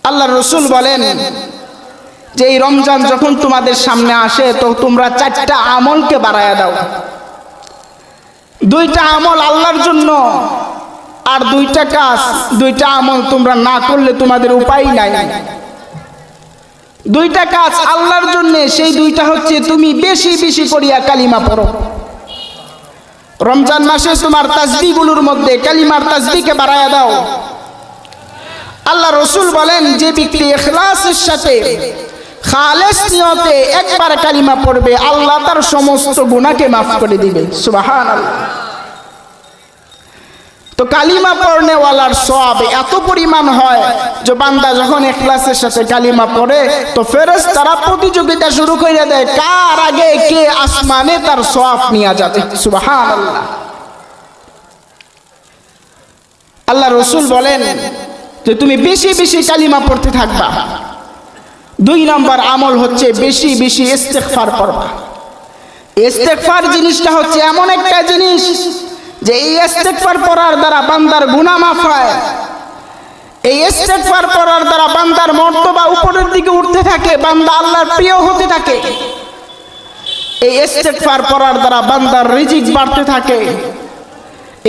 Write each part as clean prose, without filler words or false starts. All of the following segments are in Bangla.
আল্লাহ রসুল বলেন যে এই রমজান যখন তোমাদের সামনে আসে তো তোমরা 4টা আমলকে বাড়ায়া দাও। 2টা আমল আল্লাহর জন্য, আর 2টা কাজ, 2টা আমল তোমরা না করলে তোমাদের উপায় নাই। 2টা কাজ আল্লাহর জন্য, সেই 2টা হচ্ছে তুমি বেশি বেশি করিয়া কালিমা পড়ো। রমজান মাসে তোমার তাসবিহগুলোর মধ্যে কালিমার তাসবিহকে বাড়ায়া দাও। আল্লাহ রসুল বলেন যে ব্যক্তি ইখলাসের সাথে খালেস নিয়তে একবার কালিমা পড়বে আল্লাহ তার সমস্ত গুনাহকে মাফ করে দিবে। সুবহানাল্লাহ। তো কালিমা পড়নে ওয়ালার সওয়াব এত পরিমাণ হয় যে বান্দা যখন ইখলাসের সাথে কালিমা পড়ে তো ফেরেশতারা প্রতিযোগিতা শুরু করে দেয় কার আগে কে আসমানে তার সওয়াব নিয়ে যাবে। সুবহানাল্লাহ। আল্লাহ রসুল বলেন যে তুমি বেশি বেশি কালিমা পড়তে থাকবা। 2 নম্বর আমল হচ্ছে বেশি বেশি ইস্তেগফার করবা। ইস্তেগফার জিনিসটা হচ্ছে এমন একটা জিনিস যে এই ইস্তেগফার পড়ার দ্বারা বান্দার গুনাহ মাফ হয়। এই ইস্তেগফার পড়ার দ্বারা বান্দার মর্তবা উপরের দিকে উঠতে থাকে, বান্দা আল্লাহর প্রিয় হতে থাকে। এই ইস্তেগফার পড়ার দ্বারা বান্দার রিজিক বাড়তে থাকে।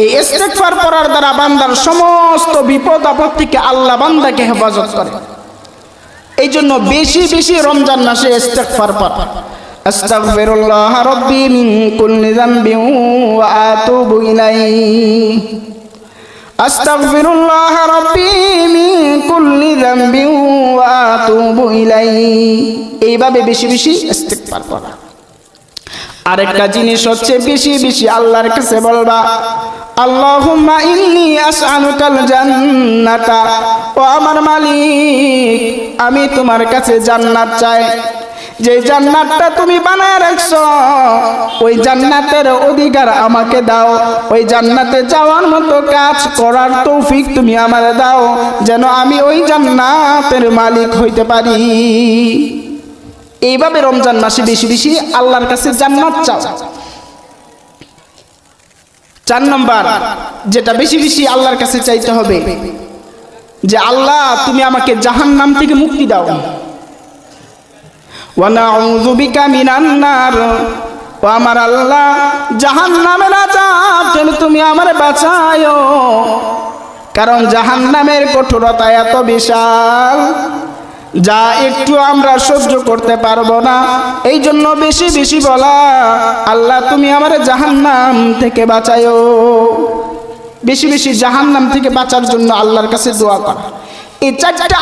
এই ইস্তেগফার পড়ার দ্বারা বান্দার সমস্ত বিপদ আপদ থেকে আল্লাহ বান্দাকে হেফাজত করে। এই জন্য বেশি বেশি রমজান মাসে ইস্তেগফার পড়া। আস্তাগফিরুল্লাহ রাব্বি মিন কুল্লি যামবিন ওয়া আতুবু ইলাইহি। আস্তাগফিরুল্লাহ রাব্বি মিন কুল্লি যামবিন ওয়া আতুবু ইলাইহি। এইভাবে বেশি বেশি ইস্তেগফার পড়া। আরেকটা জিনিস হচ্ছে বেশি বেশি আল্লাহর কাছে বলবা আল্লাহুম্মা ইন্নী আসআলুকাল জান্নাতা, ও আমার মালিক আমি তোমার কাছে জান্নাত চাই। যে জান্নাতটা তুমি বানায় রাখছো ওই জান্নাতের অধিকার আমাকে দাও। ওই জান্নাতে যাওয়ার মতো কাজ করার তৌফিক তুমি আমারে দাও যেন আমি ওই জান্নাতের মালিক হইতে পারি। এইভাবে রমজান মাসে বেশি বেশি আল্লাহর কাছে জান্নাত চাও। 4 নম্বর যেটা বেশি বেশি আল্লাহর কাছে চাইতে হবে যে আল্লাহ তুমি আমাকে জাহান্নাম থেকে মুক্তি দাও। ওয়া নাউযু বিকা মিনান নার, ও আমার আল্লাহ জাহান্নামের আযাব থেকে তুমি আমারে বাঁচায়ো। কারণ জাহান্নামের কঠোরতা এত বিশাল যা একটু আমরা সহ্য করতে পারবো না। এই জন্য বেশি বেশি বলা আল্লাহ তুমি আমারে জাহান্নাম থেকে বাঁচায়ো। বেশি বেশি জাহান্নাম থেকে বাঁচার জন্য আল্লাহর কাছে দোয়া করা। এই 4টা